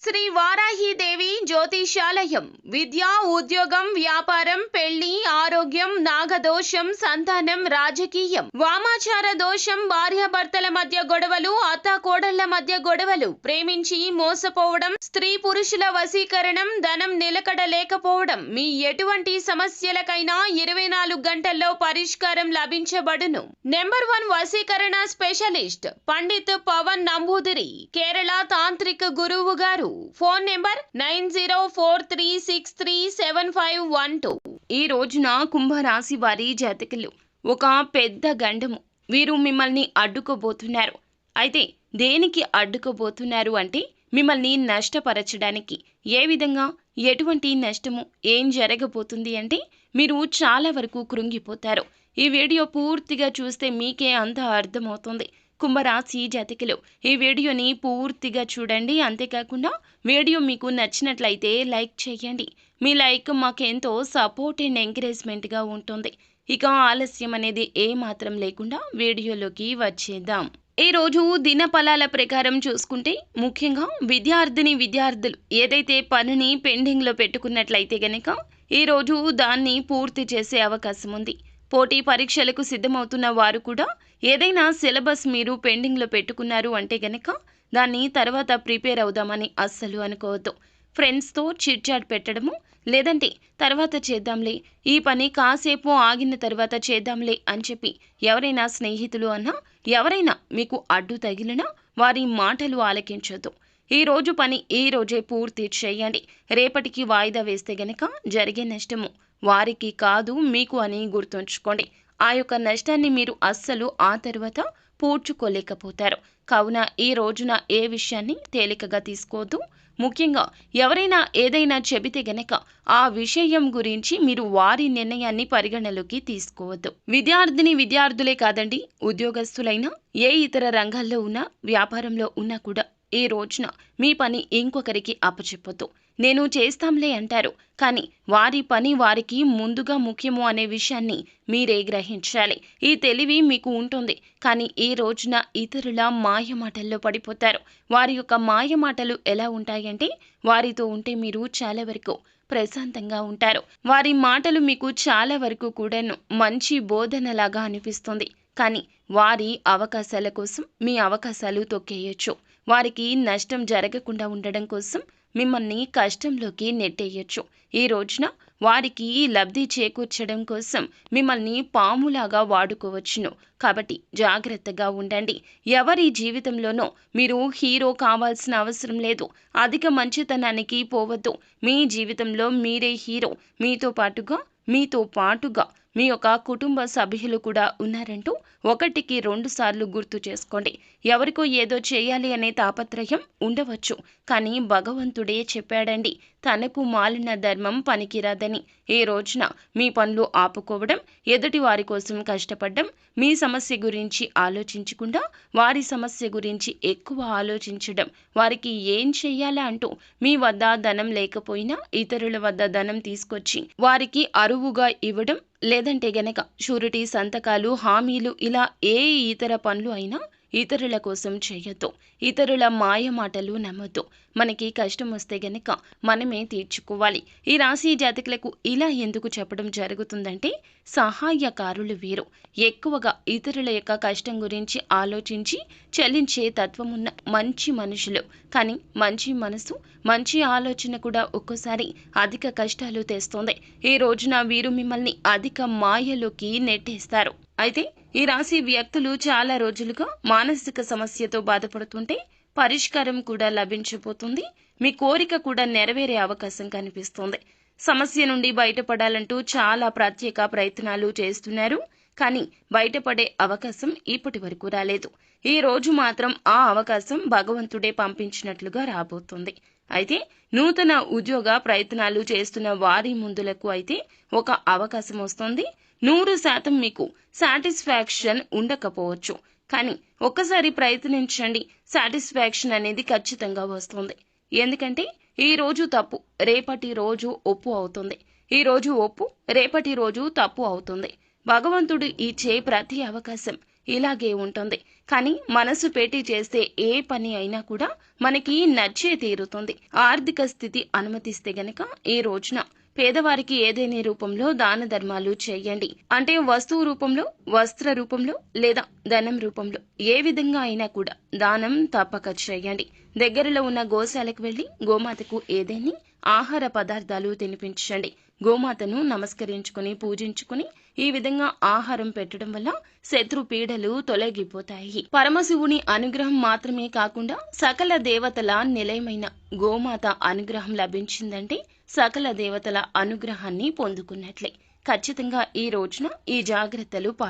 శ్రీ వారాహిదేవి జ్యోతిషాలయం విద్య, ఉద్యోగం, వ్యాపారం, పెళ్లి, ఆరోగ్యం, నాగదోషం, సంతానం, రాజకీయం, వామాచార దోషం, భార్యాభర్తల మధ్య గొడవలు, అత్తాకోడళ్ల మధ్య గొడవలు, ప్రేమించి మోసపోవడం, స్త్రీ పురుషుల వశీకరణం, ధనం నిలకడ లేకపోవడం, మీ ఎటువంటి సమస్యలకైనా 24 గంటల్లో పరిష్కారం లభించబడును. నెంబర్ 1 వశీకరణ స్పెషలిస్ట్ పండిత్ పవన్ నంబూదిరి, కేరళ తాంత్రిక గురువు గారు. Phone number 9043637512. ఈ రోజున కుంభరాశి వారి జాతకులు ఒక పెద్ద గండము. వీరు మిమ్మల్ని అడ్డుకోబోతున్నారు. అయితే దేనికి అడ్డుకోబోతున్నారు అంటే మిమ్మల్ని నష్టపరచడానికి. ఏ విధంగా, ఎటువంటి నష్టము, ఏం జరగబోతుంది అంటే మీరు చాలా వరకు కృంగిపోతారు. ఈ వీడియో పూర్తిగా చూస్తే మీకే అంత అర్థమవుతుంది. కుంభరాశి జాతకులు ఈ వీడియోని పూర్తిగా చూడండి. అంతేకాకుండా వీడియో మీకు నచ్చినట్లయితే లైక్ చేయండి. మీ లైక్ మాకెంతో సపోర్ట్ అండ్ ఎంకరేజ్మెంట్గా ఉంటుంది. ఇక ఆలస్యం అనేది ఏమాత్రం లేకుండా వీడియోలోకి వచ్చేద్దాం. ఈ రోజు దినఫలాల ప్రకారం చూసుకుంటే ముఖ్యంగా విద్యార్థులు ఏదైతే పనిని పెండింగ్లో పెట్టుకున్నట్లయితే గనక ఈరోజు దాన్ని పూర్తి చేసే అవకాశం ఉంది. పోటీ పరీక్షలకు సిద్ధమవుతున్న వారు కూడా ఏదైనా సిలబస్ మీరు పెండింగ్లో పెట్టుకున్నారు అంటే గనక దాన్ని తర్వాత ప్రిపేర్ అవుదామని అస్సలు అనుకోవద్దు. ఫ్రెండ్స్తో చిట్ చాట్ పెట్టడము, లేదంటే తర్వాత చేద్దాంలే, ఈ పని కాసేపు ఆగిన తర్వాత చేద్దాంలే అని చెప్పి ఎవరైనా స్నేహితులు అన్నా, ఎవరైనా మీకు అడ్డు తగిలినా వారి మాటలు ఆలకించొద్దు. ఈ రోజు పని ఈ రోజే పూర్తి చేయండి. రేపటికి వాయిదా వేస్తే గనక జరిగే నష్టము వారికి కాదు మీకు అని గుర్తుంచుకోండి. ఆ యొక్క నష్టాన్ని మీరు అస్సలు ఆ తర్వాత పూడ్చుకోలేకపోతారు. కావున ఈ రోజున ఏ విషయాన్ని తేలికగా తీసుకోవద్దు. ముఖ్యంగా ఎవరైనా ఏదైనా చెబితే గనక ఆ విషయం గురించి మీరు వారి నిర్ణయాన్ని పరిగణలోకి తీసుకోవద్దు. విద్యార్థులే కాదండి, ఉద్యోగస్తులైనా, ఏ ఇతర రంగాల్లో ఉన్నా, వ్యాపారంలో ఉన్నా కూడా ఈ రోజున మీ పని ఇంకొకరికి అప్పచెప్పొద్దు. నేను చేస్తాంలే అంటారు, కానీ వారి పని వారికి ముందుగా ముఖ్యము అనే విషయాన్ని మీరే గ్రహించాలి. ఈ తెలివి మీకు ఉంటుంది, కానీ ఈ రోజున ఇతరుల మాయమాటల్లో పడిపోతారు. వారి యొక్క మాయమాటలు ఎలా ఉంటాయంటే వారితో ఉంటే మీరు చాలా వరకు ప్రశాంతంగా ఉంటారు. వారి మాటలు మీకు చాలా వరకు కూడాను మంచి బోధనలాగా అనిపిస్తుంది, కానీ వారి అవకాశాల కోసం మీ అవకాశాలు తొక్కేయచ్చు. వారికి నష్టం జరగకుండా ఉండడం కోసం మిమ్మల్ని కష్టంలోకి నెట్టేయచ్చు. ఈ రోజున వారికి లబ్ధి చేకూర్చడం కోసం మిమ్మల్ని పాములాగా వాడుకోవచ్చును. కాబట్టి జాగ్రత్తగా ఉండండి. ఎవరి జీవితంలోనో మీరు హీరో కావాల్సిన అవసరం లేదు. అధిక మంచితనానికి పోవద్దు. మీ జీవితంలో మీరే హీరో. మీతో పాటుగా మీ యొక్క కుటుంబ సభ్యులు కూడా ఉన్నారంటూ 1కి 2 సార్లు గుర్తు చేసుకోండి. ఎవరికో ఏదో చేయాలి అనే తాపత్రయం ఉండవచ్చు, కానీ భగవంతుడే చెప్పాడండి, తనకు మాలిన ధర్మం పనికిరాదని. ఈ రోజున మీ పనులు ఆపుకోవడం, ఎదుటి వారి కోసం కష్టపడడం, మీ సమస్య గురించి ఆలోచించకుండా వారి సమస్య గురించి ఎక్కువ ఆలోచించడం, వారికి ఏం చెయ్యాలా అంటూ మీ వద్ద ధనం లేకపోయినా ఇతరుల వద్ద ధనం తీసుకొచ్చి వారికి అరువుగా ఇవ్వడం, లేదంటే గనక షూరిటీ సంతకాలు, హామీలు, ఇలా ఏ ఇతర పనులు అయినా ఇతరుల కోసం చేయొద్దు. ఇతరుల మాయ మాటలు నమ్మొద్దు. మనకి కష్టం వస్తే గనక మనమే తీర్చుకోవాలి. ఈ రాశి జాతకులకు ఇలా ఎందుకు చెప్పడం జరుగుతుందంటే సహాయకారులు వీరు ఎక్కువగా ఇతరుల యొక్క కష్టం గురించి ఆలోచించి చలించే తత్వమున్న మంచి మనుషులు. కానీ మంచి మనసు, మంచి ఆలోచన కూడా ఒక్కోసారి అధిక కష్టాలు తెస్తుంది. ఈ రోజున వీరు మిమ్మల్ని అధిక మాయలోకి నెట్టేస్తారు. అయితే ఈ రాశి వ్యక్తులు చాలా రోజులుగా మానసిక సమస్యతో బాధపడుతుంటే పరిష్కారం కూడా లభించబోతుంది. మీ కోరిక కూడా నెరవేరే అవకాశం కనిపిస్తుంది. సమస్య నుండి బయటపడాలంటూ చాలా ప్రత్యేక ప్రయత్నాలు చేస్తున్నారు, కానీ బయటపడే అవకాశం ఇప్పటి వరకు రాలేదు. ఈ రోజు మాత్రం ఆ అవకాశం భగవంతుడే పంపించినట్లుగా రాబోతుంది. అయితే నూతన ఉద్యోగ ప్రయత్నాలు చేస్తున్న వారి ముందులకు అయితే ఒక అవకాశం వస్తుంది. 100% మీకు సాటిస్ఫాక్షన్ ఉండకపోవచ్చు, కానీ ఒక్కసారి ప్రయత్నించండి. సాటిస్ఫాక్షన్ అనేది ఖచ్చితంగా వస్తుంది. ఎందుకంటే ఈ రోజు తప్పు రేపటి రోజు ఒప్పు అవుతుంది. ఈ రోజు ఒప్పు రేపటి రోజు తప్పు అవుతుంది. భగవంతుడు ఇచ్చే ప్రతి అవకాశం ఇలాగే ఉంటుంది. కానీ మనసు పెట్టి చేస్తే ఏ పని అయినా కూడా మనకి నచ్చే తీరుతుంది. ఆర్థిక స్థితి అనుమతిస్తే గనక ఈ రోజున పేదవారికి ఏదైనా రూపంలో దాన ధర్మాలు చేయండి. అంటే వస్తువు రూపంలో, వస్త్ర రూపంలో లేదా ధనం రూపంలో ఏ విధంగా అయినా కూడా దానం తప్పక చేయండి. దగ్గరలో ఉన్న గోశాలకు వెళ్లి గోమాతకు ఏదైనా ఆహార పదార్థాలు తినిపించండి. గోమాతను నమస్కరించుకుని పూజించుకుని ఈ విధంగా ఆహారం పెట్టడం వల్ల శత్రు పీడలు తొలగిపోతాయి. పరమశివుని అనుగ్రహం మాత్రమే కాకుండా సకల దేవతల నిలయమైన గోమాత అనుగ్రహం లభించిందంటే సకల దేవతల అనుగ్రహాన్ని పొందుకున్నట్లే. ఖచ్చితంగా ఈ రోజున ఈ జాగ్రత్తలు